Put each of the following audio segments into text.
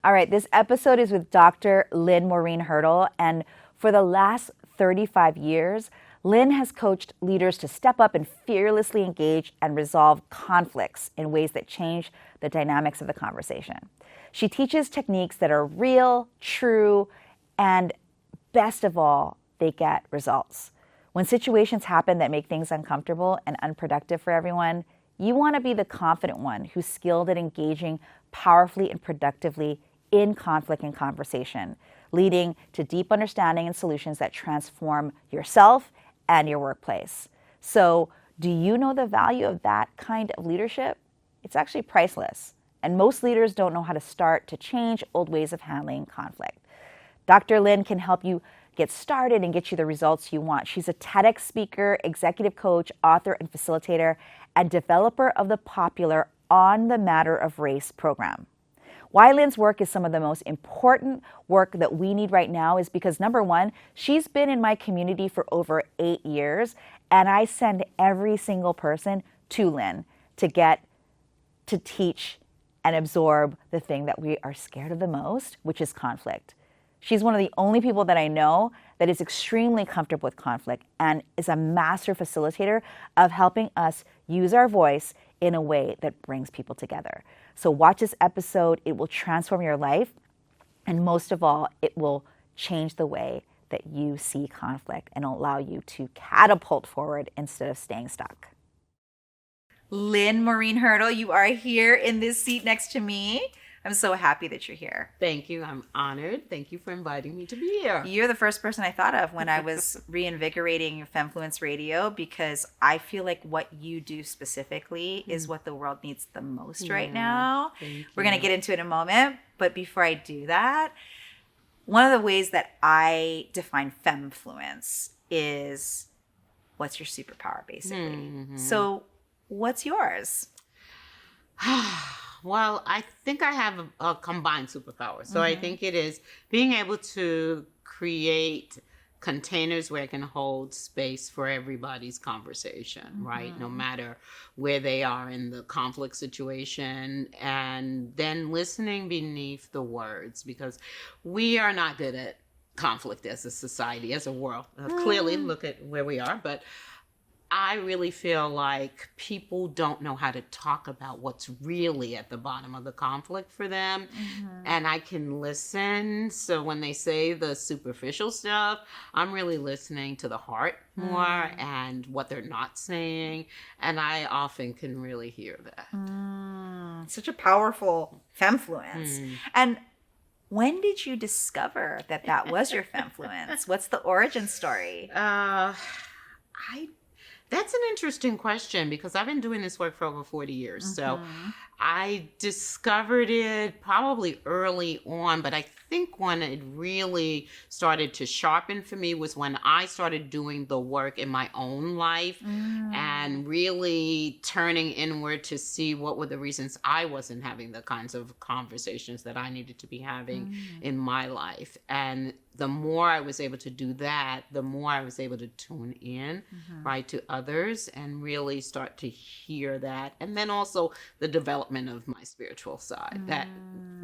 All right, this episode is with Dr. Lynne Maureen Hurdle, and for the last 35 years, Lynn has coached leaders to step up and fearlessly engage and resolve conflicts in ways that change the dynamics of the conversation. She teaches techniques that are real, true, and best of all, they get results. When situations happen that make things uncomfortable and unproductive for everyone, you want to be the confident one who's skilled at engaging powerfully and productively in conflict and conversation, leading to deep understanding and solutions that transform yourself and your workplace. So, do you know the value of that kind of leadership? It's actually priceless, and most leaders don't know how to start to change old ways of handling conflict. Dr. Lynn can help you get started and get you the results you want. She's a Tedx speaker, executive coach, author, and facilitator, and developer of the popular On the Matter of Race program. Why Lynn's work is some of the most important work that we need right now is because, number one, she's been in my community for over 8 years, and I send every single person to Lynn to teach and absorb the thing that we are scared of the most, which is conflict. She's one of the only people that I know that is extremely comfortable with conflict and is a master facilitator of helping us use our voice in a way that brings people together. So watch this episode. It will transform your life. And most of all, it will change the way that you see conflict and allow you to catapult forward instead of staying stuck. Lynne Maureen Hurdle, you are here in this seat next to me. I'm so happy that you're here. Thank you. I'm honored. Thank you for inviting me to be here. You're the first person I thought of when I was reinvigorating Femmefluence Radio, because I feel like what you do specifically is what the world needs the most right now. We're going to get into it in a moment. But before I do that, one of the ways that I define Femmefluence is what's your superpower, basically. Mm-hmm. So what's yours? Well, I think I have a combined superpower. So I think it is being able to create containers where I can hold space for everybody's conversation, right? No matter where they are in the conflict situation, and then listening beneath the words, because we are not good at conflict as a society, as a world. Clearly, look at where we are, but I really feel like people don't know how to talk about what's really at the bottom of the conflict for them. And I can listen. So when they say the superficial stuff, I'm really listening to the heart more and what they're not saying. And I often can really hear that. Such a powerful Femmefluence. And when did you discover that that was your Femmefluence? What's the origin story? That's an interesting question, because I've been doing this work for over 40 years. So I discovered it probably early on, but I think when it really started to sharpen for me was when I started doing the work in my own life and really turning inward to see what were the reasons I wasn't having the kinds of conversations that I needed to be having in my life. And the more I was able to do that, the more I was able to tune in, right, to others and really start to hear that. And then also the development of my spiritual side.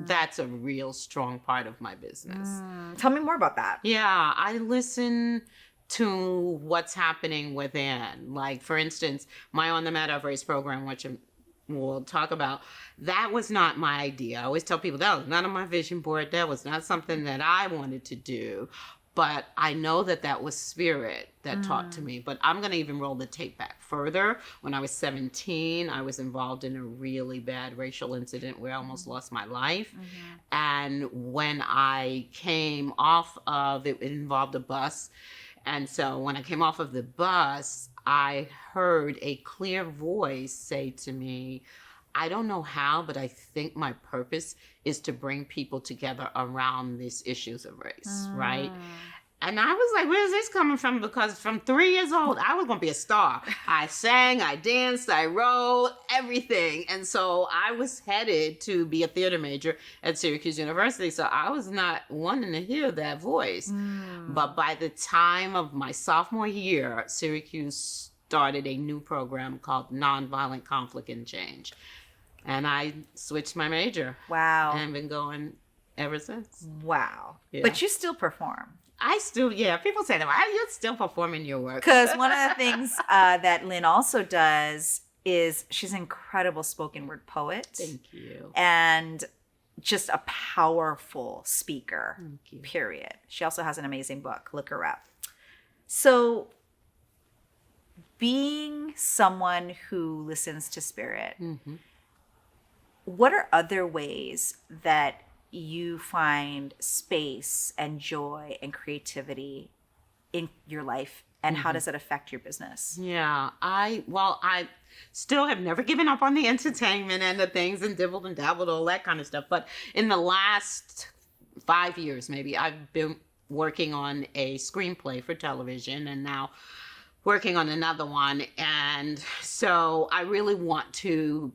That's a real strong part of my business. Tell me more about that. Yeah, I listen to what's happening within. Like, for instance, my On the Matter of Race program, which we'll talk about, that was not my idea. I always tell people that was not on my vision board. That was not something that I wanted to do. But I know that that was spirit that talked to me. But I'm going to even roll the tape back further. When I was 17, I was involved in a really bad racial incident where I almost lost my life. And when I came off of it, it involved a bus. And so when I came off of the bus, I heard a clear voice say to me, I don't know how, but I think my purpose is to bring people together around these issues of race, right? And I was like, where's this coming from? Because from 3 years old, I was going to be a star. I sang, I danced, I wrote, everything. And so I was headed to be a theater major at Syracuse University. So I was not wanting to hear that voice. But by the time of my sophomore year, Syracuse started a new program called Nonviolent Conflict and Change. And I switched my major. Wow. And been going ever since. Wow. Yeah. But you still perform. I still, people say that. Why are you still performing your work? Because one of the things that Lynn also does is she's an incredible spoken word poet. Thank you. And just a powerful speaker, Thank you. Period. She also has an amazing book. Look her up. So being someone who listens to spirit, what are other ways that you find space and joy and creativity in your life, and how does it affect your business? Yeah, I still have never given up on the entertainment end of things and dibbled and dabbled, all that kind of stuff. But in the last 5 years, maybe, I've been working on a screenplay for television, and now working on another one. And so I really want to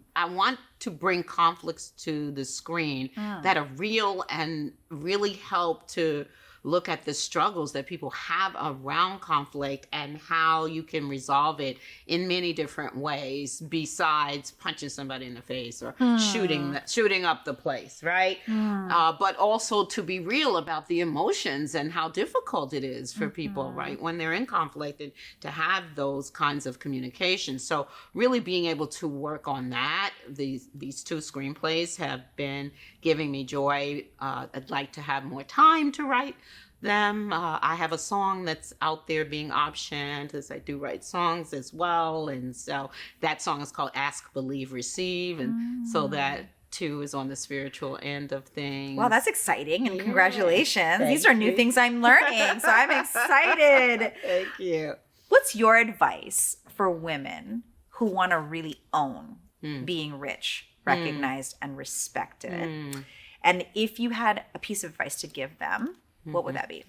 bring conflicts to the screen that are real and really help to look at the struggles that people have around conflict and how you can resolve it in many different ways besides punching somebody in the face or shooting up the place, right? But also to be real about the emotions and how difficult it is for people, right, when they're in conflict, and to have those kinds of communications. So really being able to work on that, these two screenplays have been giving me joy. I'd like to have more time to write them. I have a song that's out there being optioned, as I do write songs as well. And so that song is called Ask, Believe, Receive. And so that too is on the spiritual end of things. Wow, that's exciting. And congratulations. These are new things I'm learning. So I'm excited. Thank you. What's your advice for women who want to really own being rich, recognized, and respected? And if you had a piece of advice to give them, what would that be?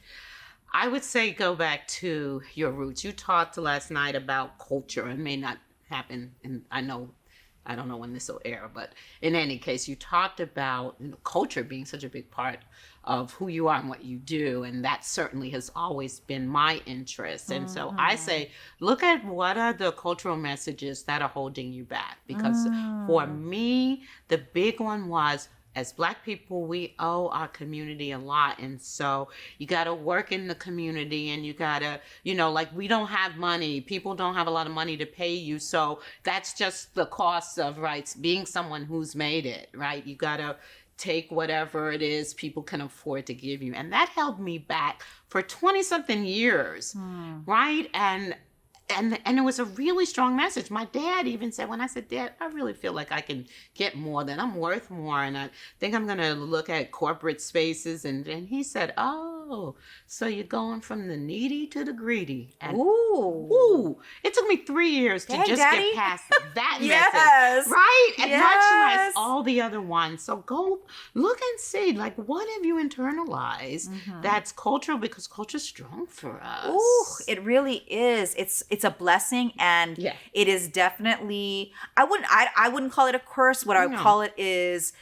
I would say go back to your roots. You talked last night about culture. It may not happen, and I don't know when this will air, but in any case, you talked about culture being such a big part of who you are and what you do, and that certainly has always been my interest. And so I say, look at what are the cultural messages that are holding you back, because for me, the big one was, as Black people, we owe our community a lot. And so you got to work in the community, and you got to, like, we don't have money. People don't have a lot of money to pay you. So that's just the cost of, right, being someone who's made it, right? You got to take whatever it is people can afford to give you. And that held me back for 20-something years, right? And it was a really strong message. My dad even said, when I said, Dad, I really feel like I can get more, that I'm worth more, and I think I'm going to look at corporate spaces. And he said, oh, so you're going from the needy to the greedy. And it took me 3 years to just get past that message. Right? And much less all the other ones. So go look and see, like, what have you internalized that's cultural, because culture's strong for us. Ooh, it really is. It's a blessing, and it is definitely, I wouldn't call it a curse. What I would call it is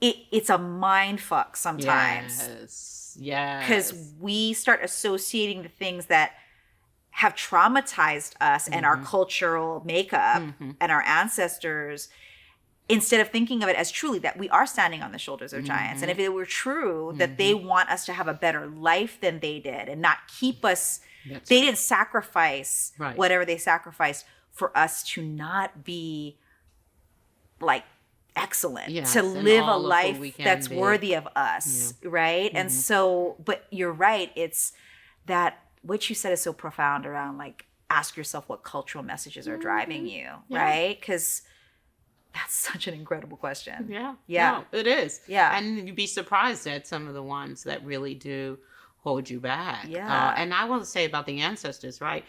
it's a mind fuck sometimes. Yes. Because we start associating the things that have traumatized us and our cultural makeup and our ancestors, instead of thinking of it as truly that we are standing on the shoulders of giants. And if it were true that they want us to have a better life than they did and not keep us, they didn't sacrifice whatever they sacrificed for us to not be like excellent, to live a life that's worthy of us, right? And so, but you're right, it's that what you said is so profound around, like, ask yourself what cultural messages are driving you, right? Because that's such an incredible question. Yeah. No, it is. Yeah. And you'd be surprised at some of the ones that really do hold you back. Yeah. And I will say about the ancestors, right?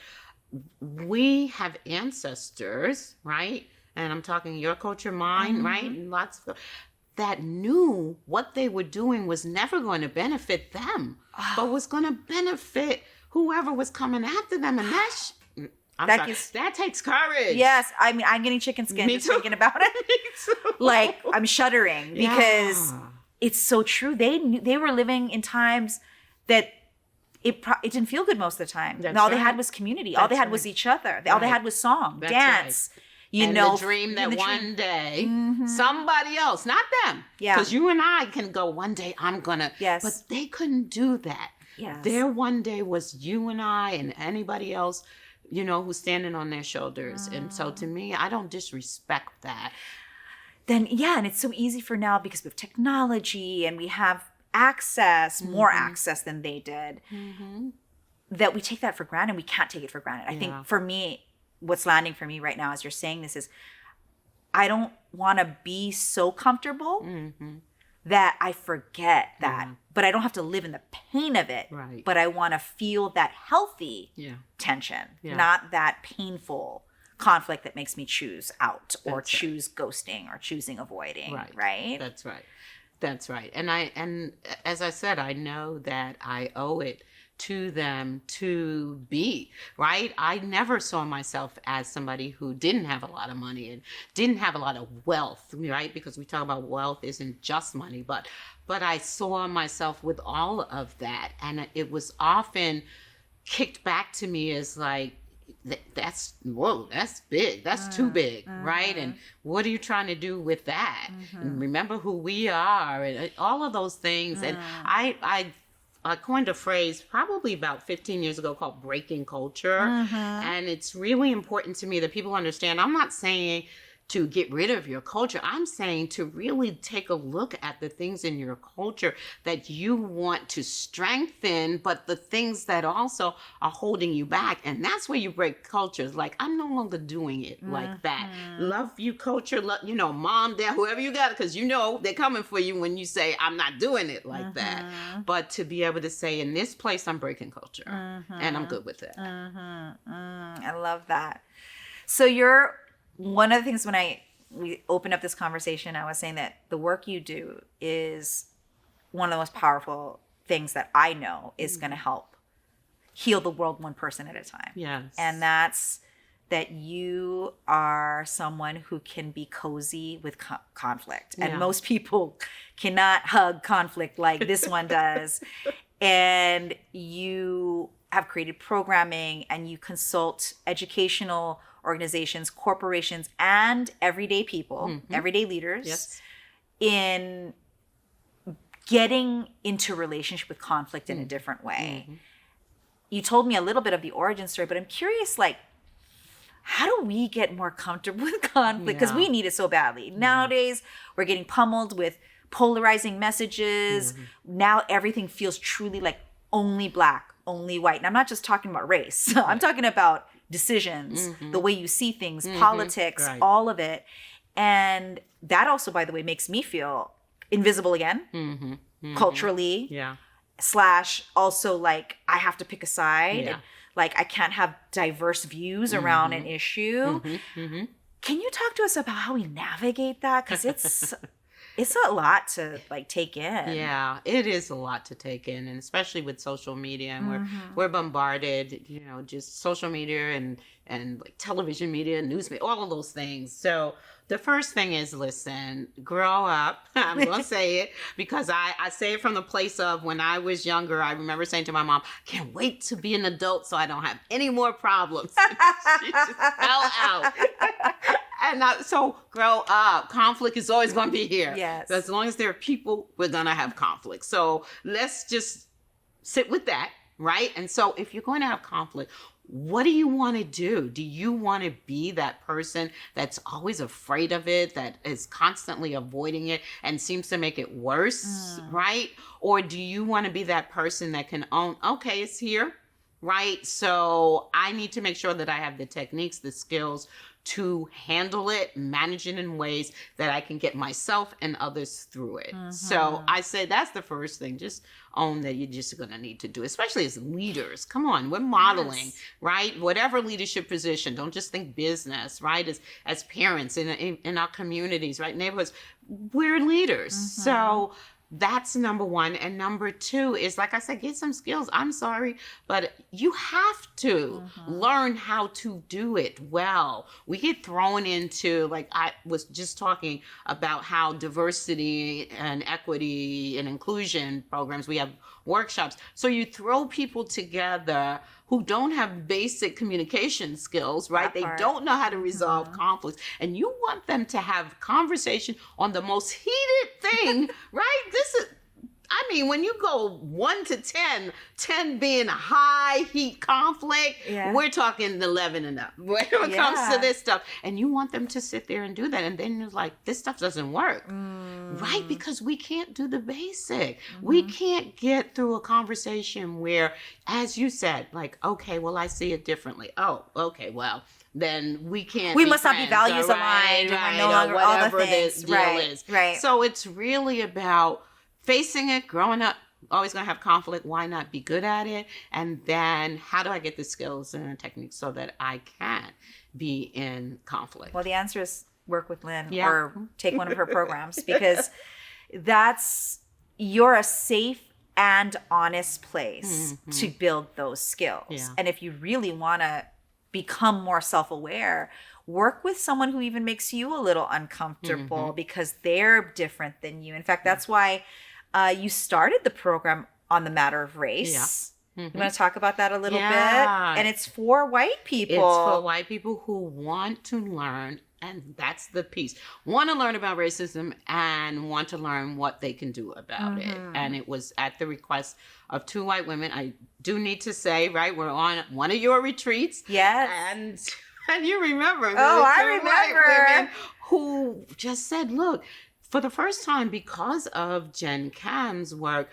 We have ancestors, right? And I'm talking your culture, mine, right? And lots of that knew what they were doing was never going to benefit them, but was going to benefit whoever was coming after them. And that takes courage. Yes. I mean, I'm getting chicken skin just thinking about it. Me too. Like, I'm shuddering because it's so true. They were living in times that it didn't feel good most of the time. All they had was community. All they had was each other. All they had was song, dance. and the dream that one day somebody else, not them, because you and I can go, one day I'm gonna, but they couldn't do that. Their one day was you and I and anybody else, you know, who's standing on their shoulders. And so to me, I don't disrespect that. Then, and it's so easy for now because we have technology and we have access, more access than they did, that we take that for granted. We can't take it for granted. I think for me, what's landing for me right now as you're saying this is, I don't want to be so comfortable that I forget that, but I don't have to live in the pain of it. Right. But I want to feel that healthy tension, not that painful conflict that makes me choose out or choose ghosting or choosing avoiding. Right. That's right. That's right. And as I said, I know that I owe it to them to be, right? I never saw myself as somebody who didn't have a lot of money and didn't have a lot of wealth, right? Because we talk about wealth isn't just money, but I saw myself with all of that. And it was often kicked back to me as like, that's big. That's too big, right? And what are you trying to do with that? And remember who we are and all of those things. And I coined a phrase probably about 15 years ago called breaking culture. And it's really important to me that people understand, I'm not saying to get rid of your culture. I'm saying to really take a look at the things in your culture that you want to strengthen, but the things that also are holding you back. And that's where you break cultures. Like, I'm no longer doing it like that. Love you culture, you know, mom, dad, whoever you got, because you know they're coming for you when you say, I'm not doing it like that. But to be able to say, in this place, I'm breaking culture. And I'm good with it. I love that. So one of the things when we opened up this conversation, I was saying that the work you do is one of the most powerful things that I know is going to help heal the world one person at a time. Yes. And that's that you are someone who can be cozy with conflict. And most people cannot hug conflict like this one does. And you have created programming and you consult educational organizations, corporations, and everyday people, everyday leaders, in getting into relationship with conflict in a different way. You told me a little bit of the origin story, but I'm curious, like, how do we get more comfortable with conflict? Because we need it so badly. Nowadays, we're getting pummeled with polarizing messages. Now everything feels truly like only black, only white. And I'm not just talking about race. I'm talking about decisions, the way you see things, politics, all of it. And that also, by the way, makes me feel invisible again, culturally, / also like I have to pick a side. Like I can't have diverse views around an issue. Can you talk to us about how we navigate that? Because it's a lot to like take in. Yeah, it is a lot to take in, and especially with social media, and we're bombarded, you know, just social media and like television media, news media, all of those things. So the first thing is, listen, grow up. I'm going to say it because I say it from the place of when I was younger. I remember saying to my mom, can't wait to be an adult so I don't have any more problems. She just fell out. And so grow up. Conflict is always going to be here. Yes. So as long as there are people, we're going to have conflict. So let's just sit with that, right? And so if you're going to have conflict, what do you want to do? Do you want to be that person that's always afraid of it, that is constantly avoiding it and seems to make it worse, right? Or do you want to be that person that can own, okay, it's here, right? So I need to make sure that I have the techniques, the skills to handle it, manage it in ways that I can get myself and others through it. So I say that's the first thing. Just own that you're just going to need to do, especially as leaders. Come on, we're modeling, right? Whatever leadership position, don't just think business, right? As parents in our communities, right? Neighborhoods, we're leaders. So that's number one. And number two is, like I said, get some skills. I'm sorry, but you have to learn how to do it well. We get thrown into, like I was just talking about how diversity and equity and inclusion programs, we have workshops. So you throw people together who don't have basic communication skills, right? They don't know how to resolve conflicts. And you want them to have conversation on the most heated thing, right? This is, I mean, when you go 1 to 10, 10 being a high heat conflict, we're talking 11 and up when it comes to this stuff. And you want them to sit there and do that. And then you're like, this stuff doesn't work, right? Because we can't do the basic. We can't get through a conversation where, as you said, like, okay, well, I see it differently. Oh, okay, well, then we can't. We must not be values aligned. We're no longer all the things. This deal is. Right. So it's really about facing it, growing up, always going to have conflict. Why not be good at it? And then how do I get the skills and the techniques so that I can be in conflict? Well, the answer is work with Lynn or take one of her programs, because you're a safe and honest place to build those skills. Yeah. And if you really want to become more self-aware, work with someone who even makes you a little uncomfortable because they're different than you. In fact, that's why you started the program on the matter of race. You want to talk about that a little bit? And it's for white people. It's for white people who want to learn, and that's the piece. Want to learn about racism and want to learn what they can do about it. And it was at the request of 2 white women. I do need to say, right, we're on one of your retreats. Yes. And you remember. Oh, I remember. White women who just said, look, for the first time, because of Jen Cam's work,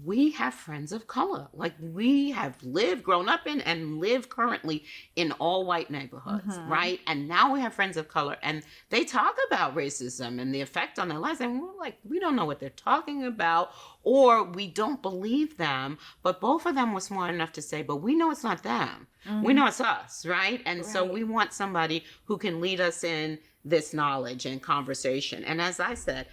we have friends of color. Like, we have grown up in and live currently in all white neighborhoods, right? And now we have friends of color, and they talk about racism and the effect on their lives. And we're like, we don't know what they're talking about, or we don't believe them. But both of them were smart enough to say, but we know it's not them. We know it's us, right? And so we want somebody who can lead us in this knowledge and conversation. And as I said,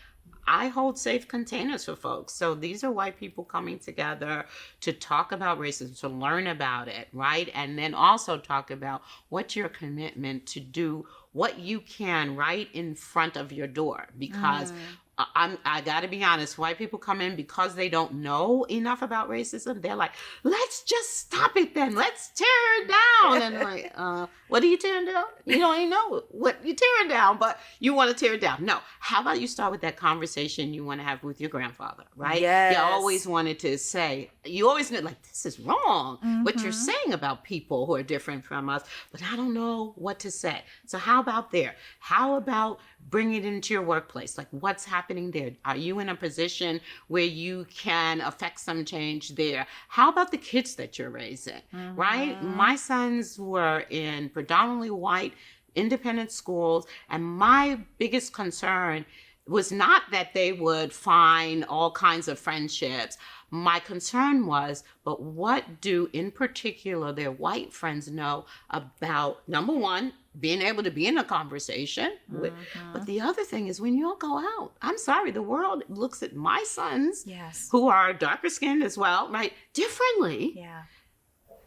I hold safe containers for folks. So these are white people coming together to talk about racism, to learn about it, right? And then also talk about what's your commitment to do what you can right in front of your door. Because I got to be honest, white people come in because they don't know enough about racism. They're like, let's just stop it then. Let's tear it down. And like, what are you tearing down? You don't even know what you're tearing down, but you want to tear it down. No. How about you start with that conversation you want to have with your grandfather, right? Yes. You always wanted to say, you always knew, like, this is wrong, what you're saying about people who are different from us, but I don't know what to say. So how about there? How about bring it into your workplace? Like, what's happening there? Are you in a position where you can affect some change there? How about the kids that you're raising, right? My sons were in predominantly white independent schools, and my biggest concern was not that they would find all kinds of friendships. My concern was, but what do, in particular, their white friends know about, number one, being able to be in a conversation with, but the other thing is when you all go out, I'm sorry, the world looks at my sons, who are darker skinned as well, right, differently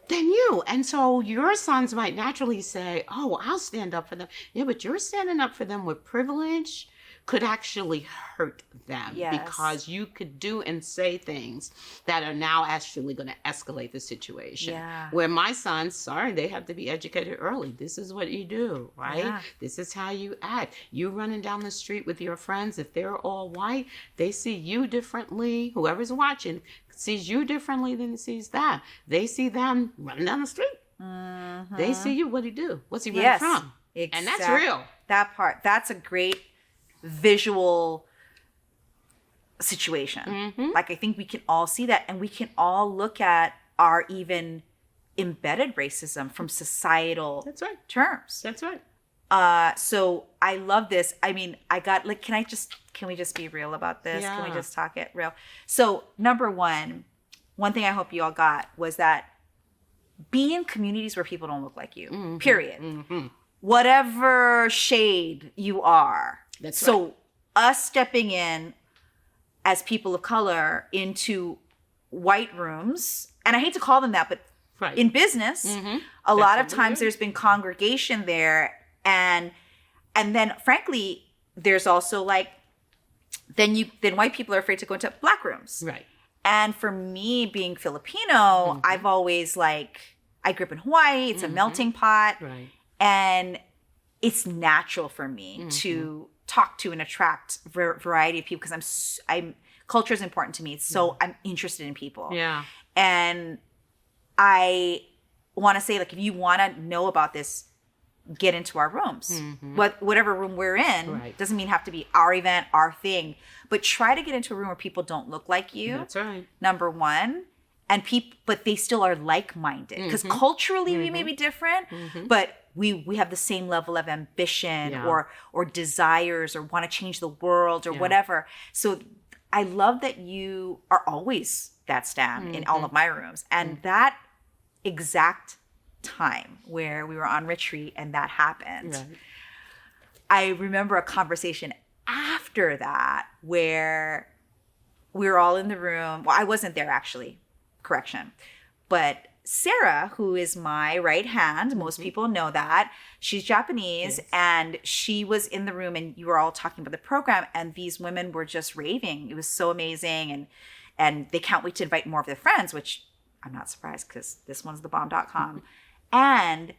than you. And so your sons might naturally say, oh, I'll stand up for them. Yeah, but you're standing up for them with privilege could actually hurt them because you could do and say things that are now actually going to escalate the situation. Where my sons, sorry, they have to be educated early. This is what you do, right? This is how you act. You running down the street with your friends, if they're all white, they see you differently. Whoever's watching sees you differently than sees them. They see them running down the street. They see you. What do you do? What's he running from? Exactly. And that's real. That part, that's a great visual situation. Like, I think we can all see that, and we can all look at our even embedded racism from societal terms. That's right. So I love this. I mean, I got, like, can we just be real about this? Can we just talk it real? So number one thing I hope you all got was that be in communities where people don't look like you, period. Whatever shade you are. That's so us stepping in as people of color into white rooms. And I hate to call them that, but Right. in business, a lot of times there's been congregation there. And then frankly, there's also like, then white people are afraid to go into black rooms. Right. And for me, being Filipino, I've always like, I grew up in Hawaii. It's a melting pot. Right. And it's natural for me to talk to and attract variety of people because culture is important to me. So I'm interested in people. Yeah. And I want to say, like, if you want to know about this, get into our rooms. Whatever room we're in doesn't mean have to be our event, our thing, but try to get into a room where people don't look like you. That's right. Number one. And but they still are like-minded because culturally we may be different, but we have the same level of ambition or desires or want to change the world or whatever. So I love that you are always that Stan in all of my rooms. And that exact time where we were on retreat and that happened, I remember a conversation after that where we were all in the room. Well, I wasn't there actually. Correction. But Sarah, who is my right hand, most people know that, she's Japanese, and she was in the room and you were all talking about the program and these women were just raving. It was so amazing and they can't wait to invite more of their friends, which I'm not surprised because this one's thebomb.com. And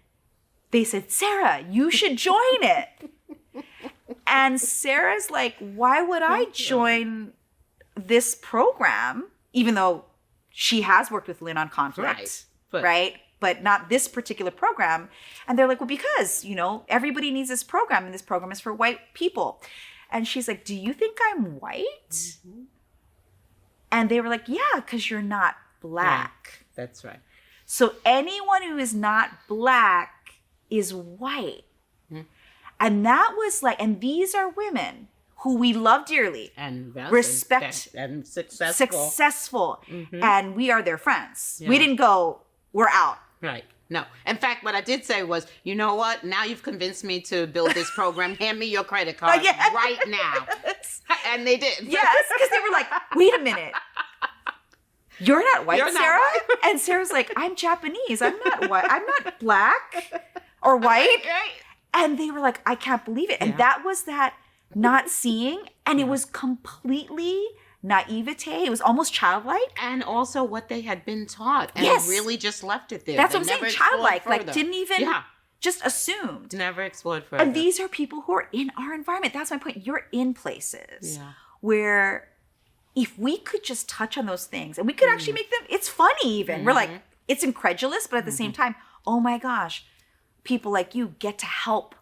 they said, Sarah, you should join it. And Sarah's like, why would I join this program, even though she has worked with Lynn on conflict, right? But not this particular program. And they're like, well, because, everybody needs this program and this program is for white people. And she's like, do you think I'm white? And they were like, yeah, because you're not black. Yeah, that's right. So anyone who is not black is white. And that was like, and these are women who we love dearly and respect and successful. And we are their friends. We didn't go, we're out. Right. No. In fact, what I did say was, you know what? Now you've convinced me to build this program. Hand me your credit card right now. And they did. Yes, because they were like, wait a minute. You're not white, Sarah? White. And Sarah's like, I'm Japanese. I'm not white. I'm not black or white. And they were like, I can't believe it. And that was that not seeing, and it was completely naivete. It was almost childlike. And also what they had been taught and really just left it there. That's what I'm saying, childlike. Like didn't even, just assumed. Never explored further. And these are people who are in our environment. That's my point. You're in places where if we could just touch on those things and we could actually make them, it's funny even. We're like, it's incredulous, but at the same time, oh my gosh, people like you get to help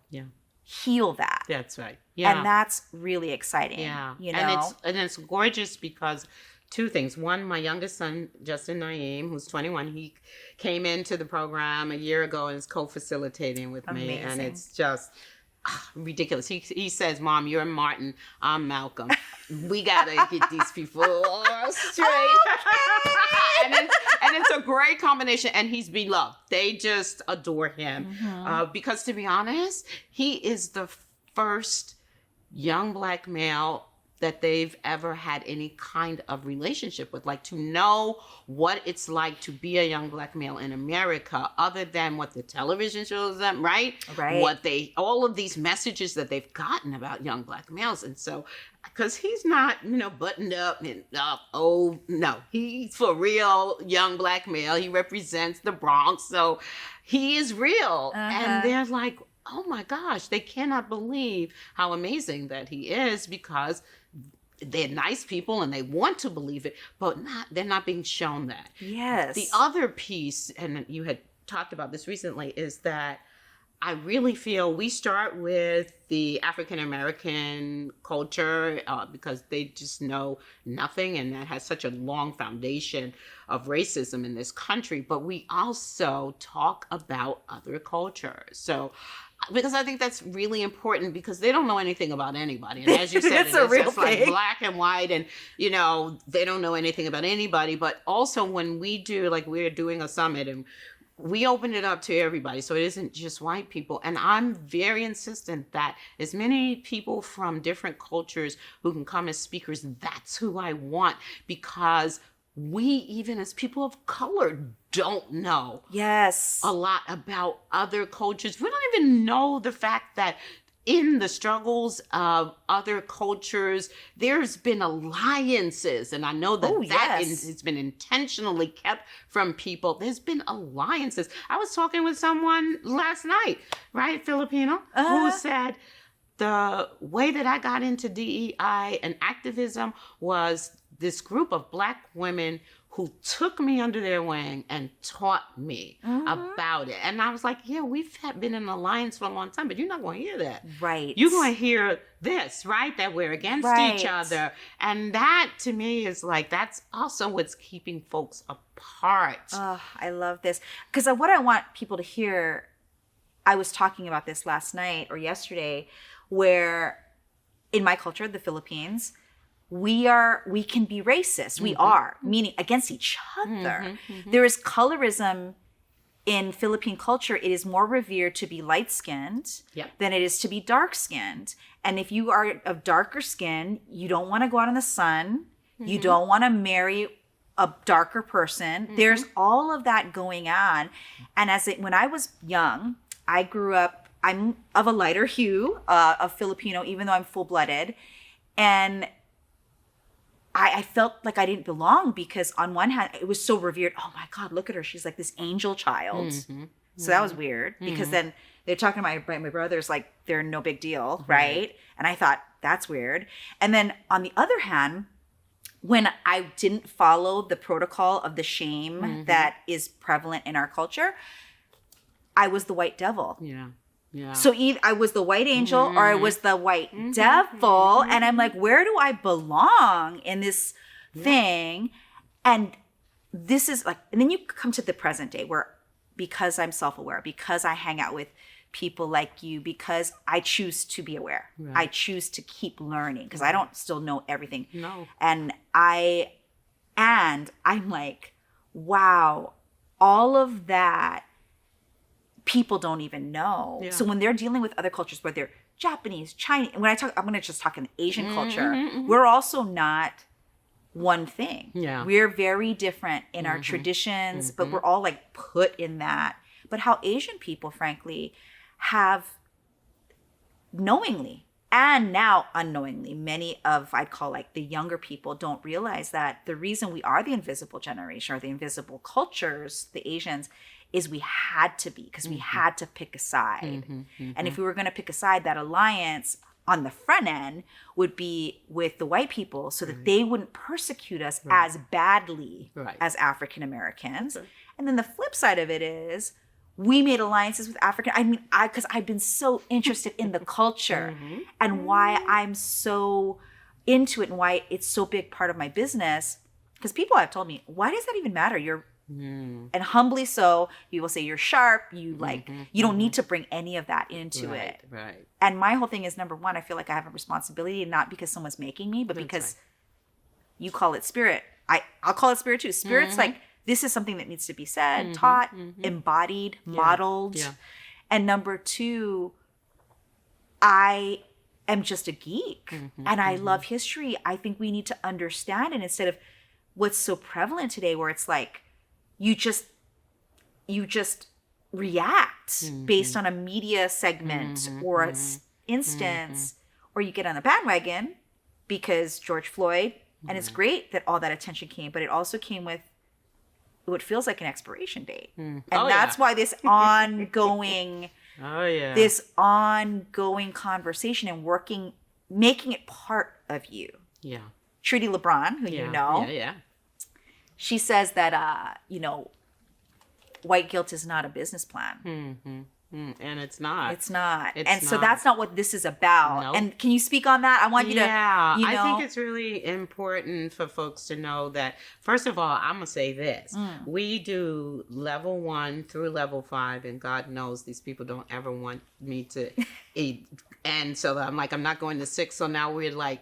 heal that. That's right. Yeah. And that's really exciting. Yeah. And it's gorgeous because two things. One, my youngest son, Justin Naeem, who's 21, he came into the program a year ago and is co-facilitating with me. And it's just ridiculous. He says, Mom, you're Martin, I'm Malcolm. We got to get these people straight. and it's a great combination. And he's beloved. They just adore him. Because to be honest, he is the first young black male that they've ever had any kind of relationship with, like to know what it's like to be a young black male in America, other than what the television shows them, right? All of these messages that they've gotten about young black males. And so, because he's not, buttoned up and no, he's for real young black male. He represents the Bronx. So he is real. And they're like, oh my gosh, they cannot believe how amazing that he is, because they're nice people and they want to believe it, but they're not being shown that. Yes. The other piece, and you had talked about this recently, is that I really feel we start with the African-American culture because they just know nothing, and that has such a long foundation of racism in this country. But we also talk about other cultures. So, because I think that's really important, because they don't know anything about anybody. And as you said, it's just like black and white, and, they don't know anything about anybody. But also when we do, like we're doing a summit and we opened it up to everybody. So it isn't just white people. And I'm very insistent that as many people from different cultures who can come as speakers, that's who I want, because we, even as people of color, don't know a lot about other cultures. We don't even know the fact that in the struggles of other cultures, there's been alliances. And I know that it's been intentionally kept from people. There's been alliances. I was talking with someone last night, right, Filipino, who said the way that I got into DEI and activism was this group of Black women who took me under their wing and taught me about it. And I was like, yeah, we've been in alliance for a long time, but you're not going to hear that. Right. You're going to hear this, right? That we're against each other. And that, to me, is like, that's also what's keeping folks apart. Oh, I love this. Because what I want people to hear, I was talking about this last night or yesterday, where in my culture, the Philippines, we can be racist. We are, meaning against each other. There is colorism in Philippine culture. It is more revered to be light-skinned than it is to be dark-skinned. And if you are of darker skin, you don't want to go out in the sun. You don't want to marry a darker person. There's all of that going on. And when I was young, I grew up, I'm of a lighter hue of Filipino, even though I'm full-blooded. And I felt like I didn't belong because on one hand, it was so revered. Oh my God, look at her. She's like this angel child. So that was weird because then they're talking about my brothers like they're no big deal, right? And I thought, that's weird. And then on the other hand, when I didn't follow the protocol of the shame that is prevalent in our culture, I was the white devil. Yeah. So either I was the white angel or I was the white devil. And I'm like, where do I belong in this thing? And this is like, and then you come to the present day where because I'm self-aware, because I hang out with people like you, because I choose to be aware. Right. I choose to keep learning because I don't still know everything. No. And I'm like, wow, all of that people don't even know. Yeah. So when they're dealing with other cultures, whether they're Japanese, Chinese, when I'm going to just talk in Asian culture, we're also not one thing. Yeah. We're very different in our traditions, but we're all like put in that. But how Asian people, frankly, have knowingly and now unknowingly, many of, I'd call like the younger people don't realize that the reason we are the invisible generation or the invisible cultures, the Asians, is we had to be, because we had to pick a side. And if we were going to pick a side, that alliance on the front end would be with the white people so that they wouldn't persecute us as badly as African Americans. And then the flip side of it is we made alliances with African. I mean, because I've been so interested in the culture and why I'm so into it and why it's so big part of my business. Because people have told me, why does that even matter? You're and humbly so, you will say you're sharp. You you don't need to bring any of that into it. Right. And my whole thing is, number one, I feel like I have a responsibility, not because someone's making me, but because you call it spirit. I'll call it spirit too. Spirit's like, this is something that needs to be said, taught, embodied, modeled. Yeah. And number two, I am just a geek and I love history. I think we need to understand it instead of what's so prevalent today where it's like, you just react based on a media segment or an instance, or you get on the bandwagon because George Floyd, and it's great that all that attention came, but it also came with what feels like an expiration date. And that's why this ongoing, this ongoing conversation and making it part of you. Yeah. Trudy LeBron, who you know. Yeah. She says that, white guilt is not a business plan. And it's not. It's not. So that's not what this is about. Nope. And can you speak on that? I want you to, I think it's really important for folks to know that, first of all, I'm going to say this. We do level 1 through level 5, and God knows these people don't ever want me to eat. And so I'm like, I'm not going to 6. So now we're like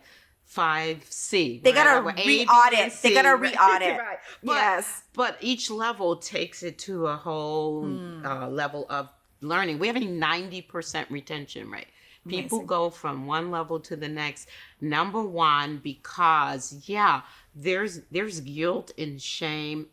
5C. They gotta right? A, B, and re-audit. C, They gotta right? re-audit. Right. But, Yes. But each level takes it to a whole level of learning. We have a 90% retention rate. People Amazing. go from one level to the next. Number one, because there's guilt and shame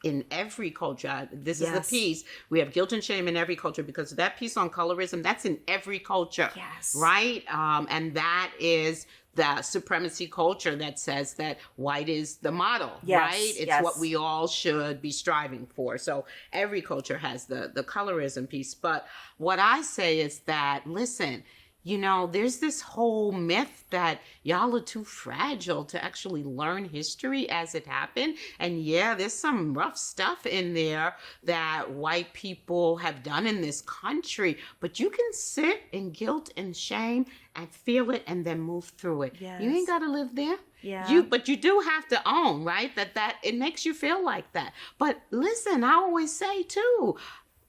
in every culture. This is the Yes. piece. We have guilt and shame in every culture, because that piece on colorism, that's in every culture. Yes. Right? And that is the supremacy culture that says that white is the model, Yes, right? It's yes. what we all should be striving for. So every culture has the colorism piece. But what I say is that, listen, you know, there's this whole myth that y'all are too fragile to actually learn history as it happened. And yeah, there's some rough stuff in there that white people have done in this country, but you can sit in guilt and shame and feel it and then move through it. Yes. You ain't got to live there. Yeah. But you do have to own, right? That it makes you feel like that. But listen, I always say too,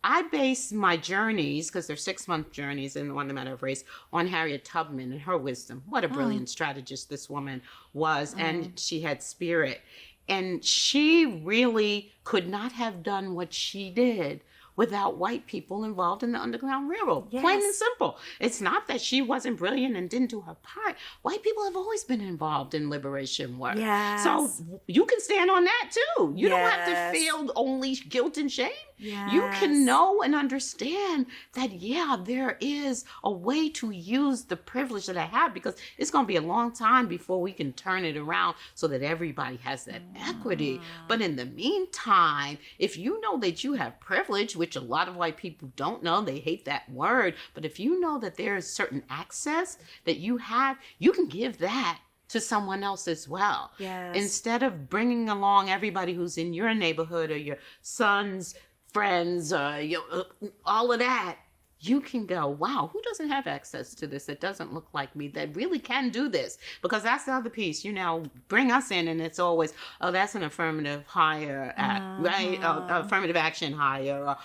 I base my journeys, because they're 6-month journeys in On the Matter of Race, on Harriet Tubman and her wisdom. What a brilliant strategist this woman was. And she had spirit. And she really could not have done what she did without white people involved in the Underground Railroad. Yes. Plain and simple. It's not that she wasn't brilliant and didn't do her part. White people have always been involved in liberation work. Yes. So you can stand on that too. You don't have Yes. to feel only guilt and shame. Yes. You can know and understand that, yeah, there is a way to use the privilege that I have, because it's going to be a long time before we can turn it around so that everybody has that equity. But in the meantime, if you know that you have privilege, which a lot of white people don't know, they hate that word, but if you know that there is certain access that you have, you can give that to someone else as well. Yes. Instead of bringing along everybody who's in your neighborhood or your son's friends, all of that, you can go, wow, who doesn't have access to this that doesn't look like me, that really can do this? Because that's the other piece, you know, bring us in and it's always, oh, that's an affirmative hire, right? Affirmative action hire.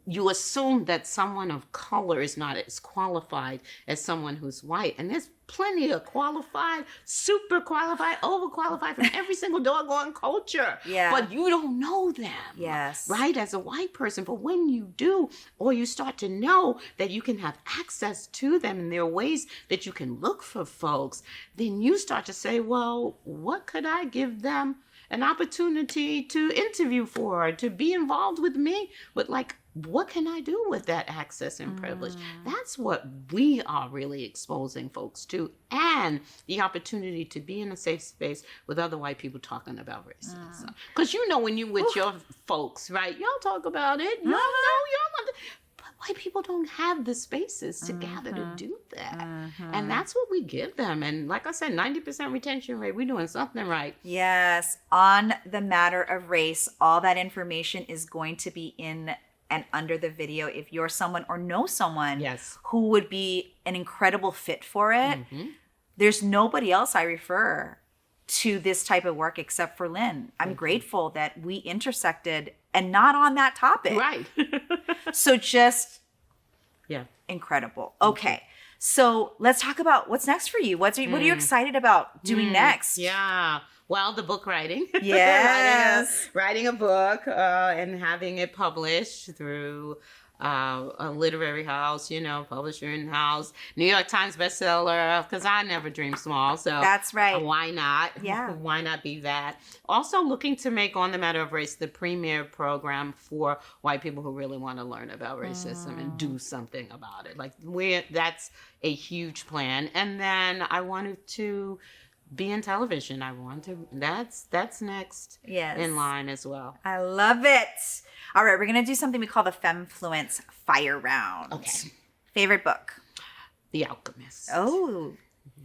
You assume that someone of color is not as qualified as someone who's white. And there's plenty of qualified, super qualified, overqualified from every single doggone culture. Yeah. But you don't know them. Yes. Right? As a white person. But when you do, or you start to know that you can have access to them and there are ways that you can look for folks, then you start to say, well, what could I give them an opportunity to interview for, to be involved with me? But like, what can I do with that access and privilege? That's what we are really exposing folks to, and the opportunity to be in a safe space with other white people talking about racism. Because you know, when you with your folks, right, y'all talk about it. Y'all know, but white people don't have the spaces to gather to do that. And that's what we give them. And like I said, 90% retention rate, we're doing something right. Yes. On the Matter of Race, all that information is going to be in and under the video. If you're someone or know someone Yes. who would be an incredible fit for it, there's nobody else I refer to this type of work except for Lynn. I'm grateful that we intersected and not on that topic. Right. So just Yeah. incredible. Okay. So let's talk about what's next for you. What are you excited about doing next? Yeah. Well, the book writing. Yes. writing a book and having it published through a literary house, you know, publishing house, New York Times bestseller, because I never dream small. So That's right. Why not? Yeah. Why not be that? Also looking to make On the Matter of Race the premier program for white people who really want to learn about racism and do something about it. Like that's a huge plan. And then I wanted to be in television. I want to, that's next Yes. in line as well. I love it. All right, we're going to do something we call the Femmefluence Fire Round. Okay. Favorite book? The Alchemist. Oh,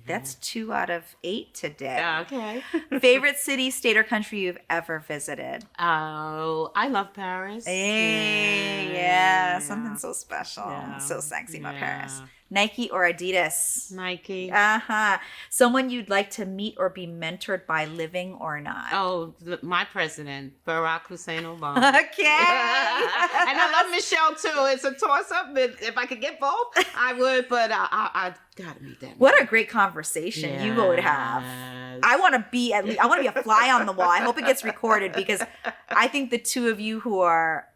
that's 2 out of 8 today. Okay. Favorite city, state, or country you've ever visited? Oh, I love Paris. Hey, yeah, something so special, Yeah. so sexy about Yeah. Paris. Nike or Adidas? Nike. Uh-huh. Someone you'd like to meet or be mentored by, living or not? Oh, my president, Barack Hussein Obama. Okay. And I love Michelle too. It's a toss-up. If I could get both, I would. But I gotta meet that. What a great conversation you would have. I want to be a fly on the wall. I hope it gets recorded, because I think the two of you who are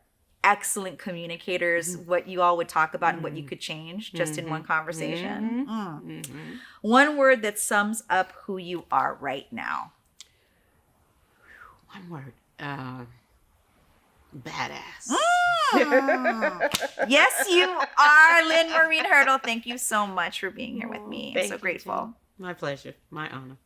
excellent communicators, what you all would talk about and what you could change just in one conversation. One word that sums up who you are right now. One word. Badass. Yes, you are, Lynn Maureen Hurdle. Thank you so much for being here with me. I'm so grateful. My pleasure. My honor.